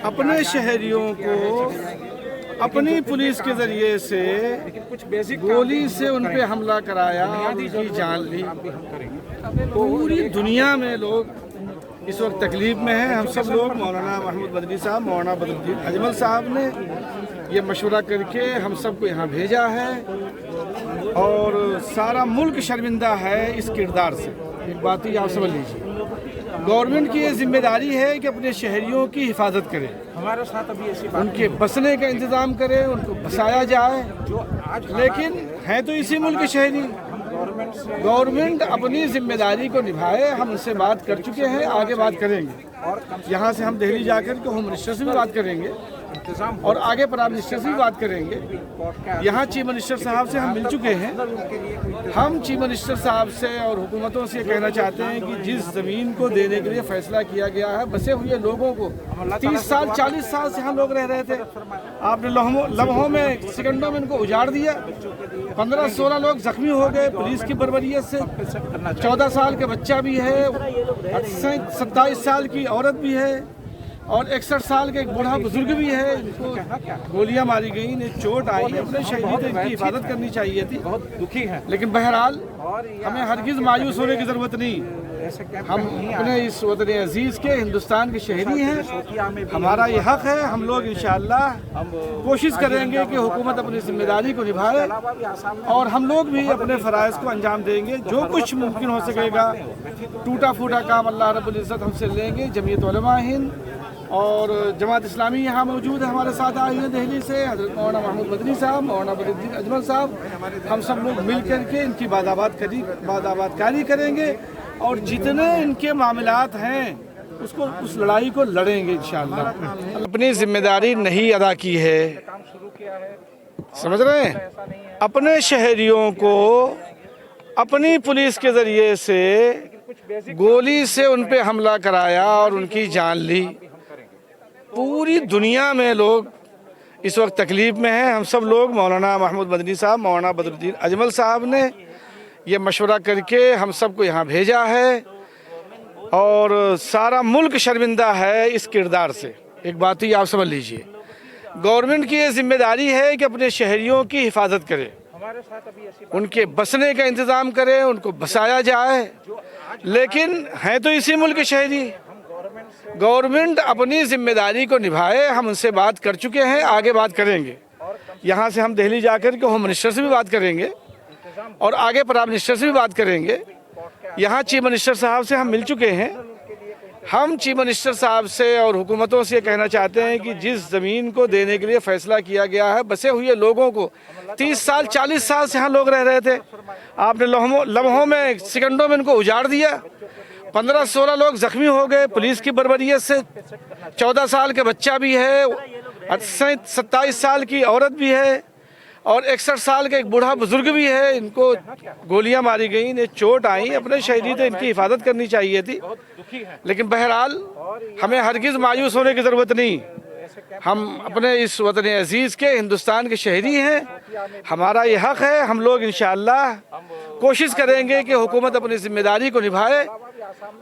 अपने शहरियों को अपनी पुलिस के ज़रिए से गोली से उन पे हमला कराया और उनकी जान ली। पूरी दुनिया में लोग इस वक्त तकलीफ में हैं। हम सब लोग मौलाना महमूद मदनी साहब, मौलाना बदरुद्दीन अजमल साहब ने ये मशवरा करके हम सबको यहाँ भेजा है और सारा मुल्क शर्मिंदा है इस किरदार से। एक बात ही आप समझ लीजिए, गवर्नमेंट की ये जिम्मेदारी है कि अपने शहरियों की हिफाजत करे, हमारे साथ अभी ऐसी बात उनके बसने का इंतज़ाम करे, उनको बसाया जाए। जो आज लेकिन हैं तो इसी मुल्क के शहरी। गवर्नमेंट अपनी जिम्मेदारी को निभाए। हम उनसे बात कर चुके हैं, आगे बात करेंगे। यहाँ से हम दिल्ली जाकर के होम मिनिस्टर से भी बात करेंगे और आगे प्राइम मिनिस्टर से भी बात करेंगे। यहाँ चीफ मिनिस्टर साहब से हम मिल चुके हैं। हम चीफ मिनिस्टर साहब से और हुकूमतों से कहना चाहते हैं कि जिस ज़मीन को देने के लिए फैसला किया गया है, बसे हुए लोगों को 30 साल 40 साल से यहाँ लोग रह रहे थे, आपने लम्हों में सेकंडों में इनको उजाड़ दिया। 15-16 लोग जख्मी हो गए पुलिस की बर्बरियत से। 14 साल के बच्चा भी है, 27 साल की औरत भी है और 61 साल के एक बूढ़ा बुजुर्ग भी है। इनको गोलियां मारी गई, इन्हें चोट आई। अपने शहीद इनकी हिफाजत करनी चाहिए थी। बहुत दुखी है। लेकिन बहरहाल हमें हरगिज़ मायूस होने की ज़रूरत नहीं। हम अपने इस वतन अजीज़ के हिंदुस्तान के शहरी हैं, हमारा ये हक़ है। हम लोग इंशाअल्लाह कोशिश करेंगे कि हुकूमत अपनी जिम्मेदारी को निभाए और हम लोग भी अपने फ़राइज़ को अंजाम देंगे। जो कुछ मुमकिन हो सकेगा, टूटा फूटा काम अल्लाह रब्बुल इज़्ज़त हमसे लेंगे। जमीयत उलमा हिंद और जमात इस्लामी यहाँ मौजूद है, हमारे साथ आए हैं दिल्ली से, हज़रत मौलाना महमूद मदनी साहब, मौलाना बदरुद्दीन अजमल साहब। हम सब लोग मिल करके इनकी बादाबादकारी करेंगे और जितने इनके मामलात हैं उसको उस लड़ाई को लड़ेंगे इंशाअल्लाह। अपनी जिम्मेदारी नहीं अदा की है, समझ रहे हैं। अपने शहरियों को अपनी पुलिस के ज़रिए से गोली से उन पे हमला कराया और उनकी जान ली। पूरी दुनिया में लोग इस वक्त तकलीफ में हैं। हम सब लोग मौलाना महमूद मदनी साहब, मौलाना बदरुद्दीन अजमल साहब ने ये मशवरा करके हम सबको यहाँ भेजा है और सारा मुल्क शर्मिंदा है इस किरदार से। एक बात ही आप समझ लीजिए, गवर्नमेंट की ये जिम्मेदारी है कि अपने शहरियों की हिफाजत करे, हमारे साथ अभी ऐसी उनके बसने का इंतज़ाम करे, उनको बसाया जाए। लेकिन हैं तो इसी मुल्क के शहरी। गवर्नमेंट अपनी जिम्मेदारी को निभाए। हम उनसे बात कर चुके हैं, आगे बात करेंगे। यहाँ से हम दिल्ली जाकर के होम मिनिस्टर से भी बात करेंगे और आगे प्राइम मिनिस्टर से भी बात करेंगे। यहाँ चीफ मिनिस्टर साहब से हम मिल चुके हैं। हम चीफ मिनिस्टर साहब से और हुकूमतों से कहना चाहते हैं कि जिस ज़मीन को देने के लिए फैसला किया गया है, बसे हुए लोगों को 30 साल 40 साल से यहाँ लोग रह रहे थे, आपने लम्हों में सेकंडों में इनको उजाड़ दिया। 15-16 लोग जख्मी हो गए पुलिस की बर्बरियत से। 14 साल के बच्चा भी है, 27 साल की औरत भी है और 61 साल के एक बूढ़ा बुजुर्ग भी है। इनको गोलियां मारी गई, इन्हें चोट आई। अपने शहीद तो इनकी हिफाजत करनी चाहिए थी। लेकिन बहरहाल हमें हरगिज़ मायूस होने की ज़रूरत नहीं। हम अपने इस वतन अजीज़ के हिंदुस्तान के शहरी हैं, हमारा ये हक़ है। हम लोग इंशाअल्लाह कोशिश करेंगे कि हुकूमत अपनी जिम्मेदारी को निभाए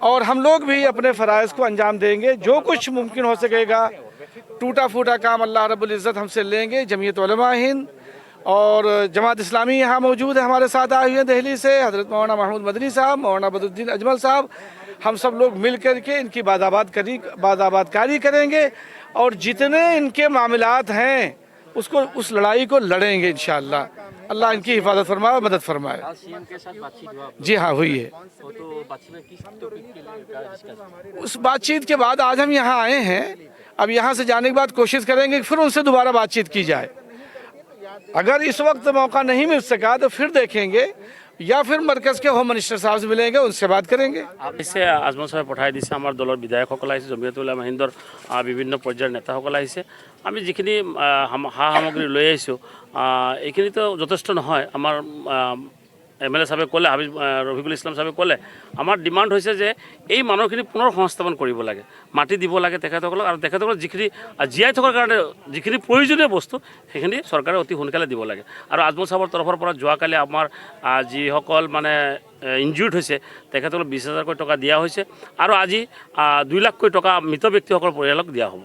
और हम लोग भी अपने फ़राइज़ को अंजाम देंगे। जो कुछ मुमकिन हो सकेगा, टूटा फूटा काम अल्लाह रब्बुल इज़्ज़त हमसे लेंगे। जमीयत उलमा हिंद और जमात इस्लामी यहाँ मौजूद है, हमारे साथ आए हैं दिल्ली से, हज़रत मौलाना महमूद मदनी साहब, मौलाना बदरुद्दीन अजमल साहब। हम सब लोग मिल करके इनकी बादाबादकारी करेंगे और जितने इनके मामलात हैं उसको उस लड़ाई को लड़ेंगे इंशाअल्लाह। अल्लाह इनकी हिफाजत फरमाए, मदद फरमाए। सीएम के साथ बातचीत हुआ? जी हाँ, हुई है। तो बातचीत में किस टॉपिक के लिए डिस्कस? उस बातचीत के बाद आज हम यहाँ आए हैं। अब यहाँ से जाने के बाद कोशिश करेंगे कि फिर उनसे दोबारा बातचीत की जाए। अगर इस वक्त मौका नहीं मिल सका तो फिर देखेंगे, या फिर मरकज़ के होम मिनिस्टर साहब से मिलेंगे, उनसे बात करेंगे। পিছে আজমল সাহেব পঠাই দিছে, আমাৰ দলৰ বিধায়কসকল আহিছে, জমিয়ত উলামা হিন্দৰ বিভিন্ন পৰ্যায়ৰ নেতাসকল আহিছে। আমি যিখিনি সা সামগ্ৰী লৈ আহিছোঁ এইখিনিতো যথেষ্ট নহয়। আমাৰ MLA সাহেবে ক'লে, ৰফিকুল ইছলাম সাহেবে ক'লে, আমাৰ ডিমাণ্ড হৈছে যে এই মানুহখিনি পুনৰ সংস্থাপন কৰিব লাগে, মাটি দিব লাগে তেখেতসকলক, আৰু তেখেতসকলক যিখিনি জীয়াই থকাৰ কাৰণে যিখিনি প্ৰয়োজনীয় বস্তু সেইখিনি চৰকাৰে অতি সোনকালে দিব লাগে। আৰু আজমল সাহেবৰ তৰফৰ পৰা যোৱাকালি আমাৰ যিসকল মানে ইনজুৰ্ড হৈছে তেখেতসকলক 20,000 টকা দিয়া হৈছে আৰু আজি 2 লাখকৈ টকা মৃত ব্যক্তিসকলৰ পৰিয়ালক দিয়া হ'ব।